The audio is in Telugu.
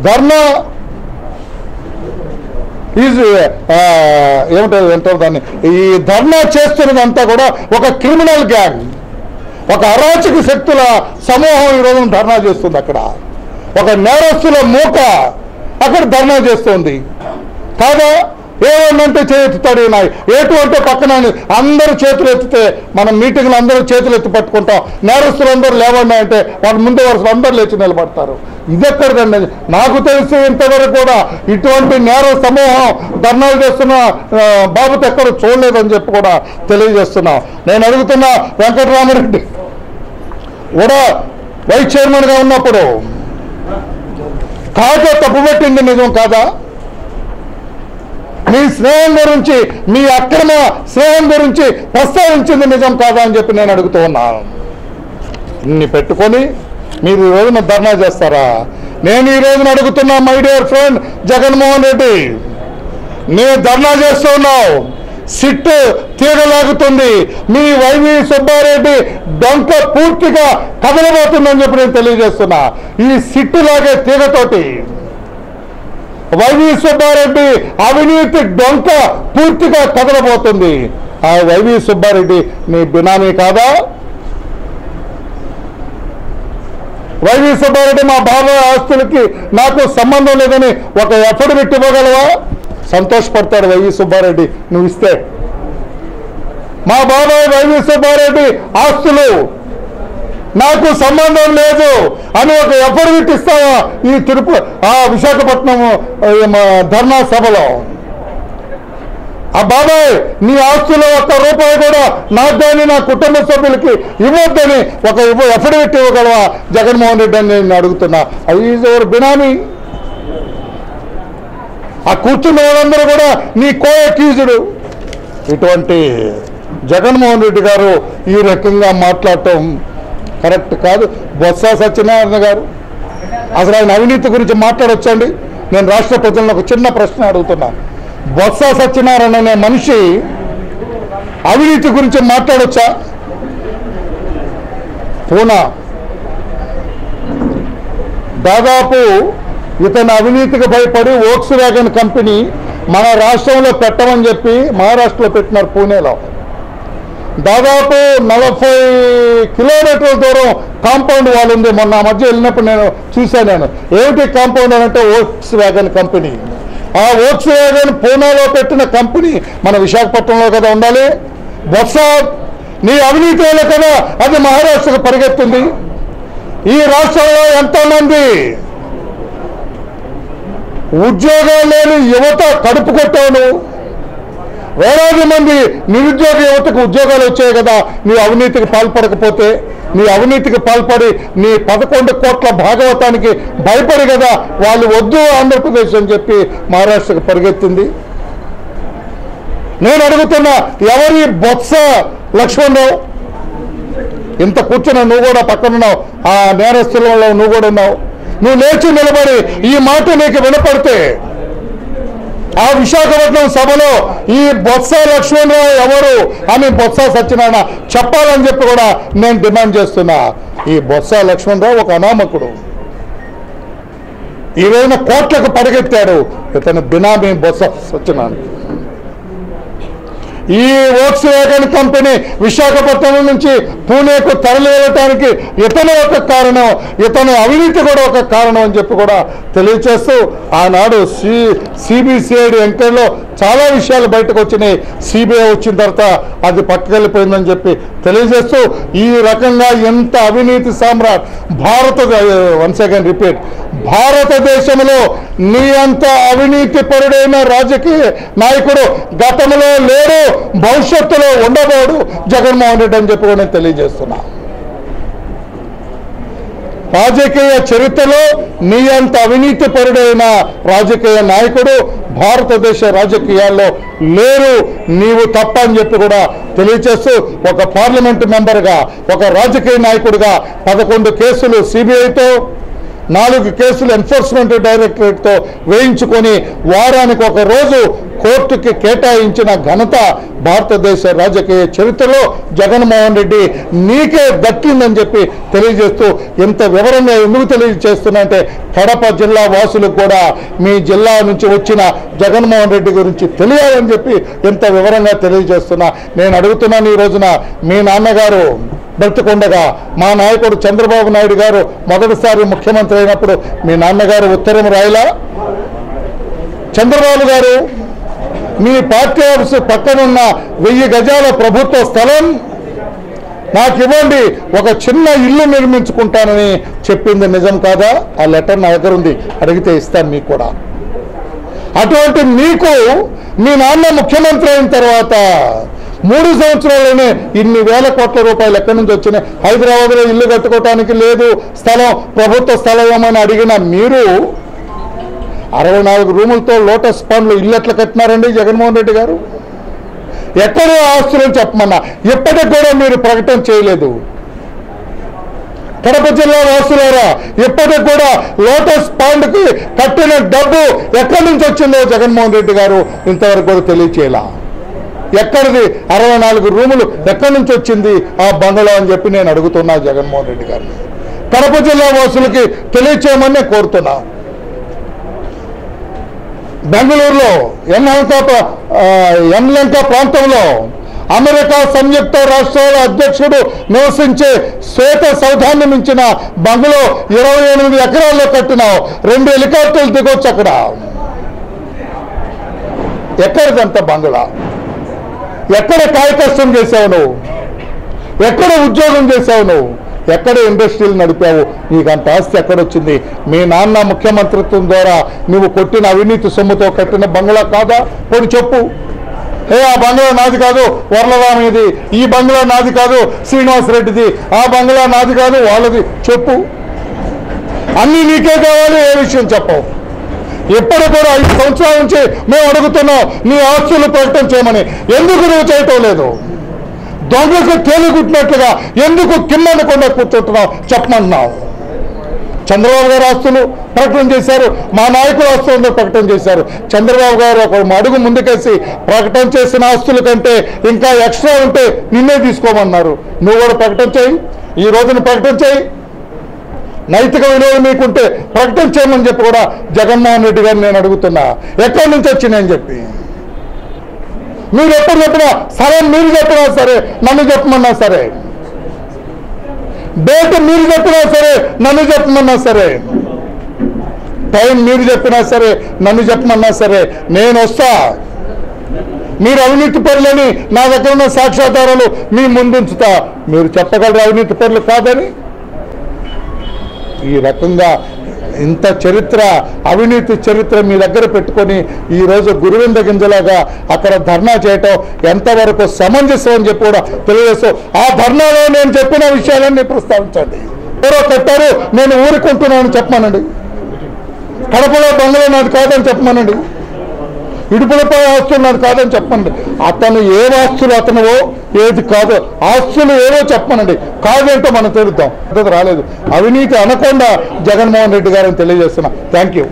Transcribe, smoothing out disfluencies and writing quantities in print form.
ధర్నా ఏమంటారు దాన్ని, ఈ ధర్నా చేస్తున్నదంతా కూడా ఒక క్రిమినల్ గ్యాంగ్, ఒక అరాచక శక్తుల సమూహం ఈరోజు ధర్నా చేస్తుంది. అక్కడ ఒక నేరస్తుల మూక అక్కడ ధర్నా చేస్తుంది కాదా? ఏమన్నంటే చేతుతాడు ఈయన, ఏటు అంటే పక్కన అందరూ చేతులు ఎత్తితే మనం మీటింగ్లు అందరూ చేతులు ఎత్తి పట్టుకుంటాం, నేరస్తులు అందరూ లేవన్నా అంటే వాళ్ళ ముందు వరుసలు అందరూ లేచి నిలబడతారు. ఇదెక్కడికండి? నాకు తెలిసి ఇంతవరకు కూడా ఇటువంటి నేర సమూహం ధర్నాలు చేస్తున్న బాబుతో ఎక్కడ చూడలేదని చెప్పి కూడా తెలియజేస్తున్నాం. నేను అడుగుతున్న వెంకటరామరెడ్డి కూడా వైస్ చైర్మన్గా ఉన్నప్పుడు కాగా తప్పుపట్టింది నిజం కాదా? మీ స్నేహం గురించి, మీ అక్రమ స్నేహం గురించి ప్రస్తావించింది నిజం కాదా అని చెప్పి నేను అడుగుతూ ఉన్నాను. ఇన్ని పెట్టుకొని మీరు ఈ రోజున ధర్నా చేస్తారా? నేను ఈ రోజున అడుగుతున్నా my dear friend Jaganmohan Reddy, నేను ధర్నా చేస్తూ ఉన్నావు, సిట్ తీగలాగుతుంది, మీ వైవి సుబ్బారెడ్డి డొంక పూర్తిగా కదలబోతుందని చెప్పి నేను తెలియజేస్తున్నా. ఈ సిట్టు లాగే తీగతోటి వైవి సుబ్బారెడ్డి అవినీతి డొంక పూర్తిగా కదలబోతుంది. ఆ వైవి సుబ్బారెడ్డి మీ బినామీ కాదా? వైవి సుబ్బారెడ్డి మా బాబాయ్ ఆస్తులకి నాకు సంబంధం లేదని ఒక ఎఫిడవిట్ ఇవ్వగలవా? సంతోషపడతాడు వైవి సుబ్బారెడ్డి నువ్వు ఇస్తే. మా బాబాయ్ వైవి సుబ్బారెడ్డి ఆస్తులు నాకు సంబంధం లేదు అని ఒక ఎఫిడవిట్ ఇస్తావా ఈ విశాఖపట్నం ధర్నా సభలో? ఆ బాబాయ్ నీ ఆస్తులో ₹1 కూడా నాకు కానీ నా కుటుంబ సభ్యులకి ఇవ్వద్దని ఒక ఎఫిడవిట్ ఇవ్వగలవా జగన్మోహన్ రెడ్డి అని నేను అడుగుతున్నా. అది ఈజ్ ఎవరు బినామీ? ఆ కూర్చున్న వాళ్ళందరూ కూడా నీ కో అక్యూజ్డ్. ఇటువంటి జగన్మోహన్ రెడ్డి గారు ఈ రకంగా మాట్లాడటం కరెక్ట్ కాదు. బొత్స సత్యనారాయణ గారు అసలు ఆయన అవినీతి గురించి మాట్లాడొచ్చండి? నేను రాష్ట్ర ప్రజలను ఒక చిన్న ప్రశ్న అడుగుతున్నా. బొత్స సత్యనారాయణ అనే మనిషి అవినీతి గురించి మాట్లాడొచ్చా? పూనా దాదాపు ఇతను అవినీతికి భయపడి వోక్స్ వ్యాగన్ కంపెనీ మన రాష్ట్రంలో పెట్టమని చెప్పి మహారాష్ట్రలో పెట్టినారు. పూణేలో దాదాపు 40 కిలోమీటర్ల దూరం కాంపౌండ్ వాల్ ఉంది. మొన్న మధ్య వెళ్ళినప్పుడు నేను చూశాను. నేను ఏమిటి కాంపౌండ్ అంటే వోక్స్ వ్యాగన్ కంపెనీ. ఆ వోక్స్ వ్యాగన్ పూణేలో పెట్టిన కంపెనీ మన విశాఖపట్నంలో కదా ఉండాలి. బొత్స నీ అవినీతి వల్ల కదా అది మహారాష్ట్రకు పరిగెత్తుంది. ఈ రాష్ట్రంలో ఎంతోమంది ఉద్యోగాలు లేని యువత కడుపు కొట్టావు. వేలాది మంది నిరుద్యోగ యువతకు ఉద్యోగాలు వచ్చాయి కదా నీ అవినీతికి పాల్పడకపోతే. నీ అవినీతికి పాల్పడి నీ 11 కోట్ల భాగవతానికి భయపడి కదా వాళ్ళు వద్దు ఆంధ్రప్రదేశ్ అని చెప్పి మహారాష్ట్రకు పరిగెత్తింది. నేను అడుగుతున్నా, ఎవరి బొత్స లక్ష్మణరావు? ఇంత కూర్చున్నా నువ్వు కూడా పక్కనున్నావు, ఆ నేరస్తులలో నువ్వు కూడా ఉన్నావు. నువ్వు లేచి నిలబడి ఈ మాట నీకు వినపడితే ఆ విశాఖపట్నం సభలో ఈ బొత్స లక్ష్మణరావు ఎవరు అని బొత్స సత్యనారాయణ చెప్పాలని చెప్పి కూడా నేను డిమాండ్ చేస్తున్నా. ఈ బొత్స లక్ష్మణరావు ఒక అనామకుడు. ఈ రోజున కోట్లకు పరిగెత్తాడు. ఇతను బినామీ బొత్స సత్యనారాయణ. ఈ వోక్స్ వ్యాగన్ కంపెనీ విశాఖపట్నం నుంచి పూణేకు తరలివేయటానికి ఇతను ఒక కారణం, ఇతను అవినీతి కూడా ఒక కారణం అని చెప్పి కూడా తెలియచేస్తూ ఆనాడు సిబిసిఐడి ఎంక్వైరీలో చాలా విషయాలు బయటకు వచ్చినాయి. సిబిఐ వచ్చిన తర్వాత అది పక్కకెళ్ళిపోయిందని చెప్పి తెలియజేస్తూ ఈ రకంగా ఎంత అవినీతి సామ్రాట్ వన్స్ అగైన్ రిపీట్, భారతదేశంలో నీ అంత అవినీతి పరుడైన రాజకీయ నాయకుడు గతంలో లేడు, భవిష్యత్తులో ఉండబోడు జగన్మోహన్ రెడ్డి అని చెప్పి కూడా నేను తెలియజేస్తున్నా. రాజకీయ చరిత్రలో నీ అంత అవినీతి పరుడైన రాజకీయ నాయకుడు భారతదేశ రాజకీయాల్లో లేరు, నీవు తప్ప అని చెప్పి కూడా తెలియచేస్తూ ఒక పార్లమెంటు మెంబర్గా, ఒక రాజకీయ నాయకుడిగా 11 కేసులు సిబిఐతో, 4 కేసులు ఎన్ఫోర్స్మెంట్ డైరెక్టరేట్తో వేయించుకొని వారానికి ఒక రోజు కోర్టుకి కేటాయించిన ఘనత భారతదేశ రాజకీయ చరిత్రలో జగన్మోహన్ రెడ్డి నీకే దక్కిందని చెప్పి తెలియజేస్తూ ఇంత వివరంగా ఎందుకు తెలియజేస్తున్నా అంటే కడప జిల్లా వాసులకు కూడా మీ జిల్లా నుంచి వచ్చిన జగన్మోహన్ రెడ్డి గురించి తెలియాలని చెప్పి ఇంత వివరంగా తెలియజేస్తున్నా. నేను అడుగుతున్నాను, ఈ రోజున మీ నాన్నగారు బ్రతికుండగా మా నాయకుడు చంద్రబాబు నాయుడు గారు మొదటిసారి ముఖ్యమంత్రి అయినప్పుడు మీ నాన్నగారు ఉత్తరం రాయలా? చంద్రబాబు గారు మీ పార్టీ ఆఫీసు పక్కనున్న 1000 గజాల ప్రభుత్వ స్థలం నాకు ఇవ్వండి, ఒక చిన్న ఇల్లు నిర్మించుకుంటానని చెప్పింది నిజం కాదా? ఆ లెటర్ నా దగ్గర ఉంది, అడిగితే ఇస్తాను మీకు కూడా. అటువంటి మీకు మీ నాన్న ముఖ్యమంత్రి అయిన తర్వాత 3 సంవత్సరాల్లోనే ఇన్ని వేల కోట్ల రూపాయలు ఎక్కడి నుంచి వచ్చినాయి? హైదరాబాద్లో ఇల్లు కట్టుకోవటానికి లేదు స్థలం, ప్రభుత్వ స్థలం ఏమని అడిగిన మీరు 64 రూములతో లోటస్ పాండ్లో ఇల్లు ఎట్లా కట్టినారండి జగన్మోహన్ రెడ్డి గారు? ఎక్కడో ఆస్తులని చెప్పమన్నా ఇప్పటికి కూడా మీరు ప్రకటన చేయలేదు. కడప జిల్లా వాసులారా, ఇప్పటికి కూడా లోటస్ పాండ్కి కట్టిన డబ్బు ఎక్కడి నుంచి వచ్చిందో జగన్మోహన్ రెడ్డి గారు ఇంతవరకు కూడా తెలియచేయాల. ఎక్కడిది 64 రూములు ఎక్కడి నుంచి వచ్చింది ఆ బంగ్లా అని చెప్పి నేను అడుగుతున్నా జగన్మోహన్ రెడ్డి గారిని. కడప జిల్లా వాసులకి తెలియచేయమని కోరుతున్నా. బెంగళూరులో ఎన్లంక ప్రాంతంలో అమెరికా సంయుక్త రాష్ట్రాల అధ్యక్షుడు నివసించే శ్వేత సౌధాన్ని మించిన బంగ్లో 28 ఎకరాల్లో కట్టిన 2 హెలికాప్టర్లు దిగొచ్చు అక్కడ. ఎక్కడిదంత బంగ్లా? ఎక్కడ కాయకష్టం చేసావు నువ్వు? ఎక్కడ ఉద్యోగం చేసావు నువ్వు? ఎక్కడ ఇండస్ట్రీలు నడిపావు? నీకు అంత ఆస్తి ఎక్కడొచ్చింది? మీ నాన్న ముఖ్యమంత్రిత్వం ద్వారా నువ్వు కొట్టిన అవినీతి సొమ్ముతో కట్టిన బంగ్లా కాదా? పోనీ చెప్పు. ఆ బంగ్లా నాది కాదు వర్లరామిది, ఈ బంగ్లా నాది కాదు శ్రీనివాసరెడ్డిది, ఆ బంగ్లా నాది కాదు వాళ్ళది, చెప్పు. అన్నీ నీకే కావాలి, ఏ విషయం చెప్పవు. ఎప్పుడు కూడా 5 సంవత్సరాల నుంచి మేము అడుగుతున్నాం నీ ఆస్తులు ప్రకటన చేయమని. ఎందుకు నువ్వు చేయటం లేదు? దొంగకు తేలిగుట్టినట్లుగా ఎందుకు కిందనకుండా కూర్చుంటున్నావు చెప్పమన్నావు. చంద్రబాబు గారు ఆస్తులు ప్రకటన చేశారు, మా నాయకుల ఆస్తులను ప్రకటన చేశారు. చంద్రబాబు గారు ఒక అడుగు ముందుకేసి ప్రకటన చేసిన ఆస్తుల కంటే ఇంకా ఎక్స్ట్రా ఉంటే నిన్నే తీసుకోమన్నారు. నువ్వు కూడా ప్రకటన చేయి, ఈ రోజున ప్రకటన చేయి. నైతిక విలువలు మీకుంటే ప్రకటన చేయమని చెప్పి కూడా జగన్మోహన్ రెడ్డి గారిని నేను అడుగుతున్నా. ఎక్కడి నుంచి వచ్చినాయని చెప్పి మీరు ఎప్పుడు చెప్పినా సరే, మీరు చెప్పినా సరే నన్ను చెప్పమన్నా సరే, డేట్ మీరు చెప్పినా సరే నన్ను చెప్పమన్నా సరే, టైం మీరు చెప్పినా సరే నన్ను చెప్పమన్నా సరే నేను వస్తా. మీరు అవినీతి పరులని నా దగ్గర ఉన్న సాక్ష్యాధారాలు మీ ముందుంచుతా. మీరు చెప్పగలరు అవినీతి పరులు కాదని? ఈ రకంగా ఇంత చరిత్ర, అవినీతి చరిత్ర మీ దగ్గర పెట్టుకొని ఈరోజు గురువింద గింజలాగా అక్కడ ధర్నా చేయటం ఎంతవరకు సమంజసం అని చెప్పి కూడా తెలియజేస్తూ ఆ ధర్నాలో నేను చెప్పిన విషయాలన్నీ ప్రస్తావించండి. ఎవరో కట్టారు నేను ఊరుకుంటున్నానని చెప్పమనండి. కడపలో బంగ్లా నాది కాదని చెప్పమనండి. ఇడుపులపై ఆస్తులు నాది కాదని చెప్పండి. అతను ఏ ఆస్తులు అతనువో ఏది కాదో ఆస్తులు ఏవో చెప్పమనండి. కాదంటే మనం తెలుద్దాం. రాలేదు అవినీతి అనకుండా జగన్మోహన్ రెడ్డి గారిని తెలియజేస్తున్నా. Thank you.